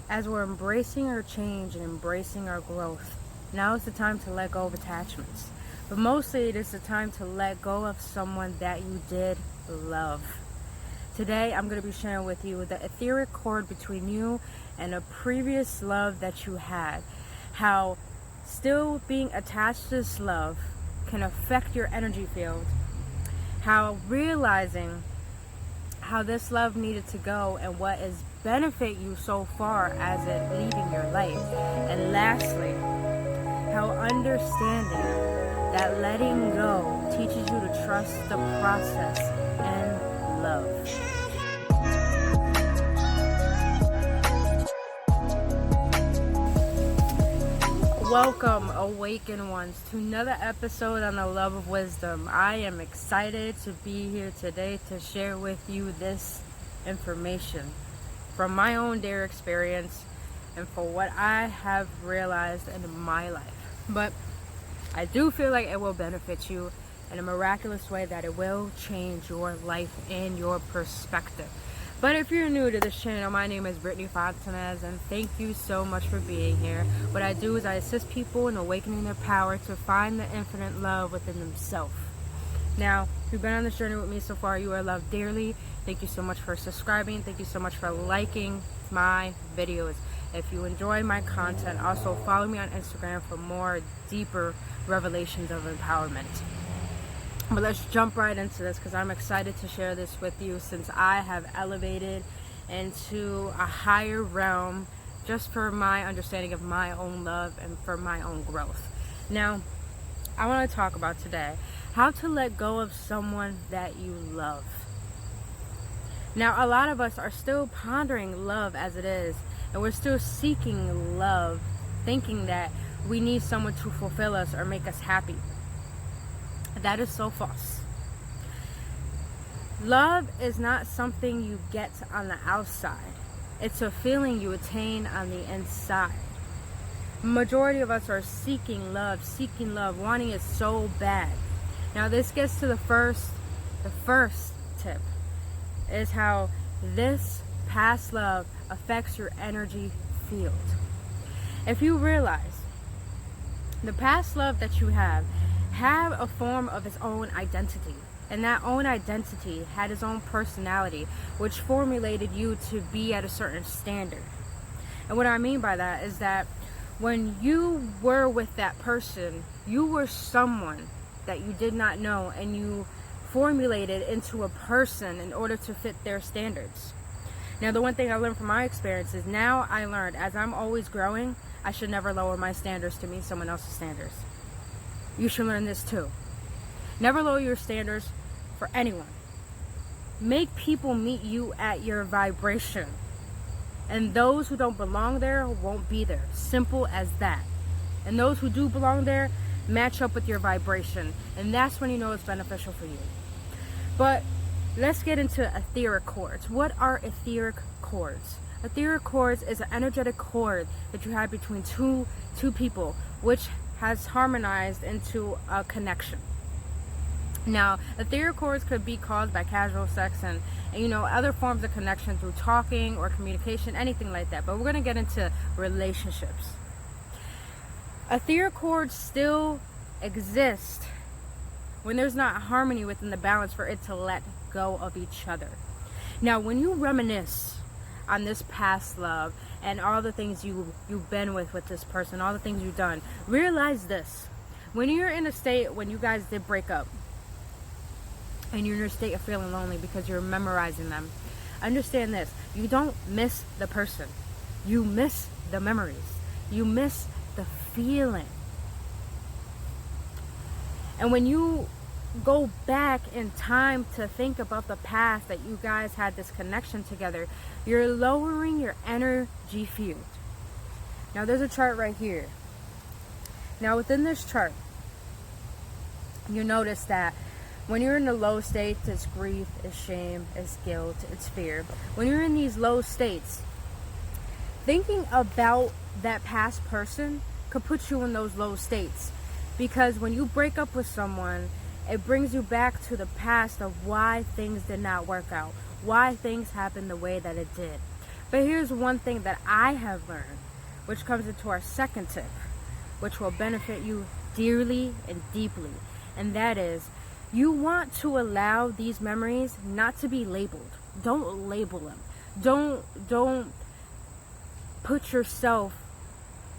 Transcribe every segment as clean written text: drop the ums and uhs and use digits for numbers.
As we're embracing our change and embracing our growth, now is the time to let go of attachments. But mostly it is the time to let go of someone that you did love. Today I'm going to be sharing with you the etheric cord between you and a previous love that you had. How still being attached to this love can affect your energy field. How realizing how this love needed to go and what has benefit you so far as it leaving your life. And lastly, how understanding that letting go teaches you to trust the process and love. Welcome, awakened ones, to another episode on the Love of Wisdom. I am excited to be here today to share with you this information from my own dear experience and for what I have realized in my life. But I do feel like it will benefit you in a miraculous way, that it will change your life and your perspective. But if you're new to this channel, my name is Brittany Fontanez, and thank you so much for being here. What I do is I assist people in awakening their power to find the infinite love within themselves. Now, if you've been on this journey with me so far, you are loved dearly. Thank you so much for subscribing. Thank you so much for liking my videos. If you enjoy my content, also follow me on Instagram for more deeper revelations of empowerment. But let's jump right into this, because I'm excited to share this with you, since I have elevated into a higher realm just for my understanding of my own love and for my own growth. Now, I want to talk about today how to let go of someone that you love. Now, a lot of us are still pondering love as it is, and we're still seeking love, thinking that we need someone to fulfill us or make us happy. That is so false. Love is not something you get on the outside. It's a feeling you attain on the inside. Majority of us are seeking love, wanting it so bad. Now this gets to the first tip, is how this past love affects your energy field. If you realize the past love that you have a form of its own identity, and that own identity had its own personality, which formulated you to be at a certain standard. And what I mean by that is that when you were with that person, you were someone that you did not know, and you formulated into a person in order to fit their standards. Now, the one thing I learned from my experience is, now I learned, as I'm always growing, I should never lower my standards to meet someone else's standards. You should learn this too. Never lower your standards for anyone. Make people meet you at your vibration. And those who don't belong there won't be there. Simple as that. And those who do belong there, match up with your vibration. And that's when you know it's beneficial for you. But let's get into etheric cords. What are etheric cords? Etheric cords is an energetic cord that you have between two people, which has harmonized into a connection. Now, etheric cords could be caused by casual sex and other forms of connection through talking or communication, anything like that. But we're going to get into relationships. Etheric cords still exist when there's not harmony within the balance for it to let go of each other. Now, when you reminisce on this past love and all the things you've been with this person, all the things you've done, realize this: when you're in a state when you guys did break up and you're in a state of feeling lonely because you're memorizing them, understand this: you don't miss the person, you miss the memories, you miss the feeling. And when you go back in time to think about the past that you guys had this connection together, you're lowering your energy field. Now there's a chart right here. Now within this chart, you notice that when you're in the low states, it's grief, it's shame, it's guilt, it's fear. When you're in these low states, thinking about that past person could put you in those low states. Because when you break up with someone, it brings you back to the past of why things did not work out, why things happened the way that it did. But here's one thing that I have learned, which comes into our second tip, which will benefit you dearly and deeply. And that is, you want to allow these memories not to be labeled. Don't label them. Don't put yourself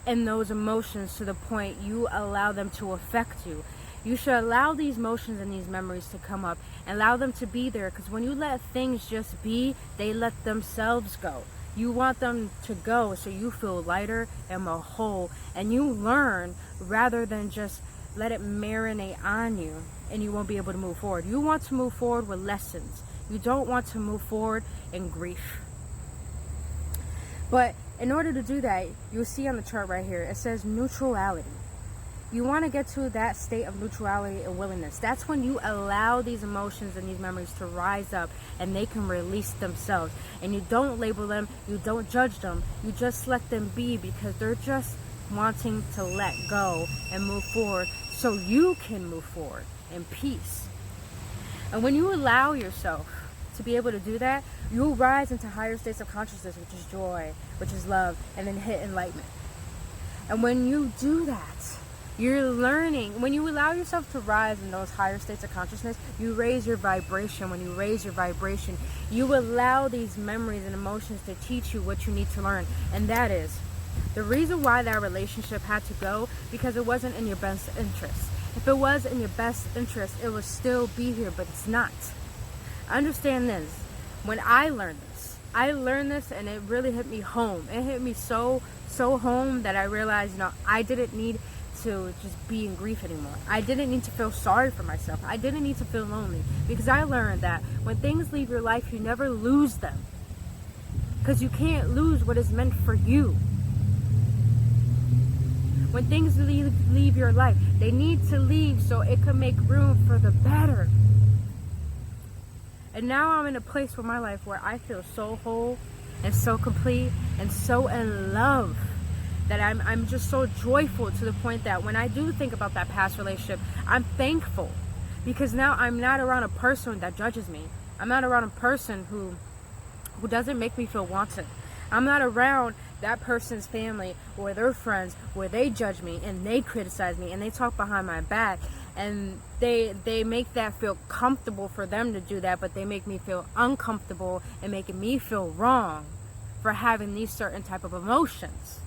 in those emotions to the point you allow them to affect you. You should allow these emotions and these memories to come up and allow them to be there, because when you let things just be, they let themselves go. You want them to go so you feel lighter and more whole, and you learn rather than just let it marinate on you and you won't be able to move forward. You want to move forward with lessons. You don't want to move forward in grief. But in order to do that, you'll see on the chart right here, it says neutrality. You want to get to that state of neutrality and willingness. That's when you allow these emotions and these memories to rise up and they can release themselves. And you don't label them, you don't judge them, you just let them be, because they're just wanting to let go and move forward so you can move forward in peace. And when you allow yourself to be able to do that, you'll rise into higher states of consciousness, which is joy, which is love, and then hit enlightenment. And when you do that, you're learning. When you allow yourself to rise in those higher states of consciousness, you raise your vibration. When you raise your vibration, you allow these memories and emotions to teach you what you need to learn. And that is the reason why that relationship had to go, because it wasn't in your best interest. If it was in your best interest, it would still be here, but it's not. Understand this. When I learned this and it really hit me home. It hit me so home that I realized, I didn't need to just be in grief anymore. I didn't need to feel sorry for myself. I didn't need to feel lonely, because I learned that when things leave your life, you never lose them, because you can't lose what is meant for you. When things leave your life, they need to leave so it can make room for the better. And now I'm in a place with my life where I feel so whole and so complete and so in love that I'm just so joyful, to the point that when I do think about that past relationship, I'm thankful, because now I'm not around a person that judges me. I'm not around a person who doesn't make me feel wanted. I'm not around that person's family or their friends where they judge me and they criticize me and they talk behind my back, and they make that feel comfortable for them to do that, but they make me feel uncomfortable and making me feel wrong for having these certain type of emotions.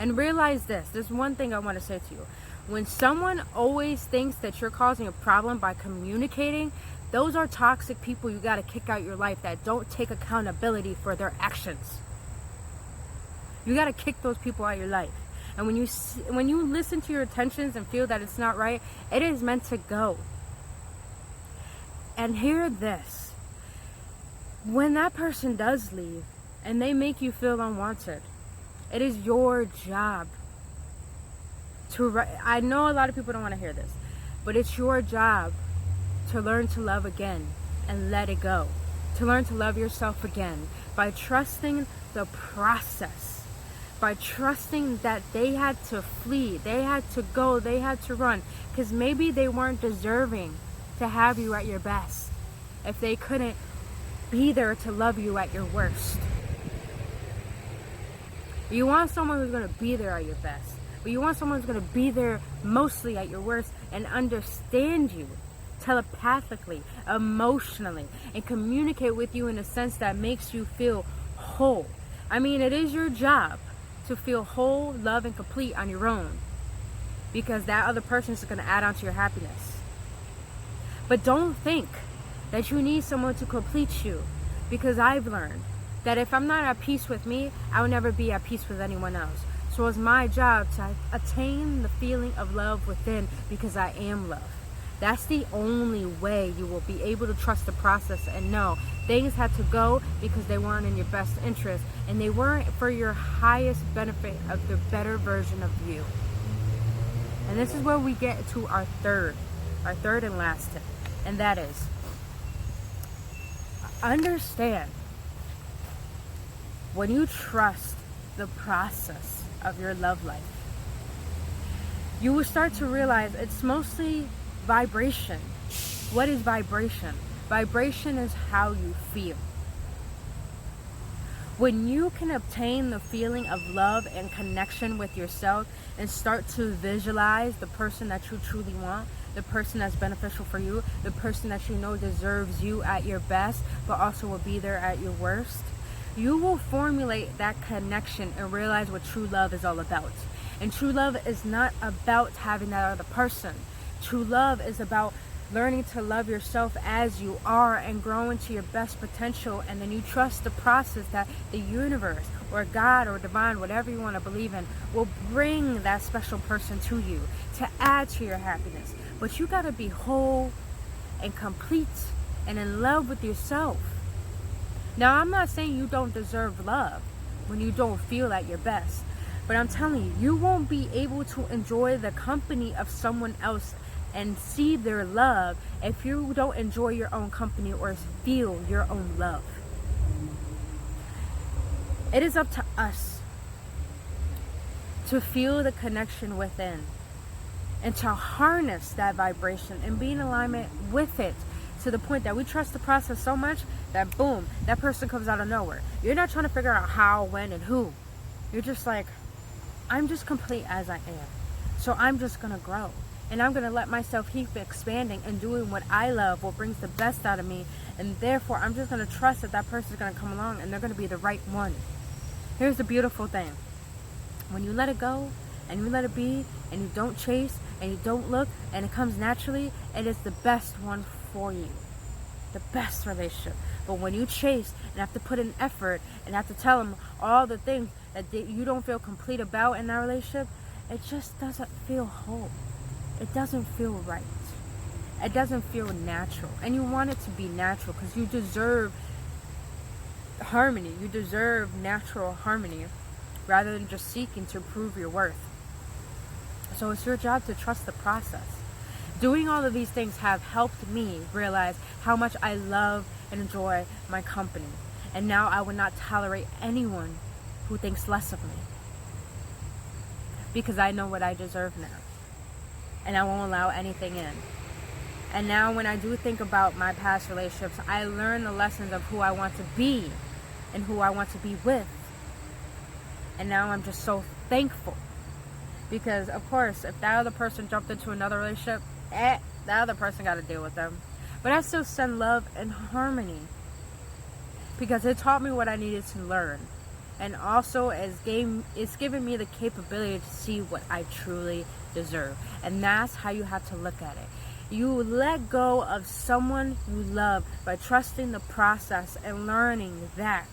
And realize this. There's one thing I want to say to you. When someone always thinks that you're causing a problem by communicating, those are toxic people you got to kick out your life that don't take accountability for their actions. You got to kick those people out of your life. And when you listen to your intentions and feel that it's not right, it is meant to go. And hear this. When that person does leave and they make you feel unwanted, it is your job to, I know a lot of people don't want to hear this, but it's your job to learn to love again and let it go. To learn to love yourself again by trusting the process, by trusting that they had to flee, they had to go, they had to run, because maybe they weren't deserving to have you at your best if they couldn't be there to love you at your worst. You want someone who's going to be there at your best, but you want someone who's going to be there mostly at your worst and understand you telepathically, emotionally, and communicate with you in a sense that makes you feel whole. I mean, it is your job to feel whole, love, and complete on your own, because that other person is going to add on to your happiness. But don't think that you need someone to complete you, because I've learned that if I'm not at peace with me, I will never be at peace with anyone else. So it's my job to attain the feeling of love within, because I am love. That's the only way you will be able to trust the process and know things had to go because they weren't in your best interest and they weren't for your highest benefit of the better version of you. And this is where we get to our third and last tip, and that is, understand, when you trust the process of your love life, you will start to realize it's mostly vibration. What is vibration? Vibration is how you feel. When you can obtain the feeling of love and connection with yourself and start to visualize the person that you truly want, the person that's beneficial for you, the person that you know deserves you at your best, but also will be there at your worst, you will formulate that connection and realize what true love is all about. And true love is not about having that other person. True love is about learning to love yourself as you are and grow into your best potential, and then you trust the process that the universe or God or divine, whatever you want to believe in, will bring that special person to you to add to your happiness. But you got to be whole and complete and in love with yourself. Now, I'm not saying you don't deserve love when you don't feel at your best, but I'm telling you, you won't be able to enjoy the company of someone else and see their love if you don't enjoy your own company or feel your own love. It is up to us to feel the connection within and to harness that vibration and be in alignment with it to the point that we trust the process so much that boom, that person comes out of nowhere. You're not trying to figure out how, when, and who. You're just like, I'm just complete as I am. So I'm just going to grow. And I'm going to let myself keep expanding and doing what I love, what brings the best out of me. And therefore, I'm just going to trust that that person's going to come along and they're going to be the right one. Here's the beautiful thing. When you let it go and you let it be and you don't chase and you don't look and it comes naturally, it is the best one for you. The best relationship. But when you chase and have to put in effort and have to tell them all the things that you don't feel complete about in that relationship, it just doesn't feel whole. It doesn't feel right. It doesn't feel natural. And you want it to be natural because you deserve harmony. You deserve natural harmony rather than just seeking to prove your worth. So it's your job to trust the process. Doing all of these things have helped me realize how much I love and enjoy my company. And now I would not tolerate anyone who thinks less of me. Because I know what I deserve now. And I won't allow anything in. And now when I do think about my past relationships, I learn the lessons of who I want to be and who I want to be with. And now I'm just so thankful. Because, of course, if that other person jumped into another relationship, that other person got to deal with them. But I still send love and harmony. Because it taught me what I needed to learn. And also, it's given me the capability to see what I truly deserve. And that's how you have to look at it. You let go of someone you love by trusting the process and learning that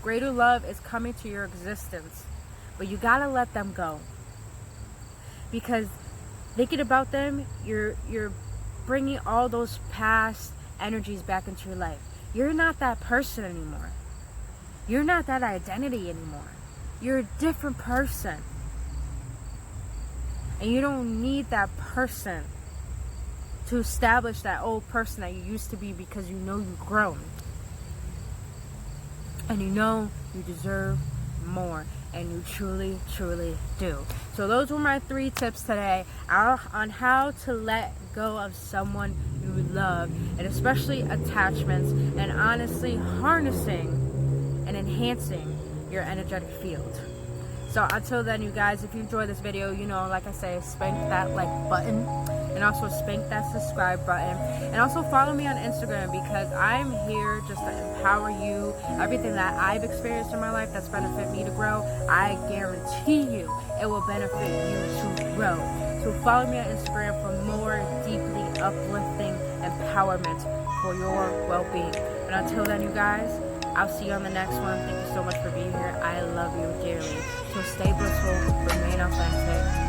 greater love is coming to your existence. But you gotta let them go. Because thinking about them, you're bringing all those past energies back into your life. You're not that person anymore. You're not that identity anymore. You're a different person. And you don't need that person to establish that old person that you used to be, because you know you've grown. And you know you deserve more. And you truly, truly do. So those were my 3 tips today on how to let go of someone you love. And especially attachments. And honestly, harnessing and enhancing your energetic field. So until then, you guys, if you enjoyed this video, you know, like I say, spank that like button. And also spank that subscribe button. And also follow me on Instagram, because I'm here just to empower you. Everything that I've experienced in my life that's benefited me to grow, I guarantee you it will benefit you to grow. So follow me on Instagram for more deeply uplifting empowerment for your well-being. And until then, you guys, I'll see you on the next one. Thank you so much for being here. I love you dearly. So stay blissful, remain authentic.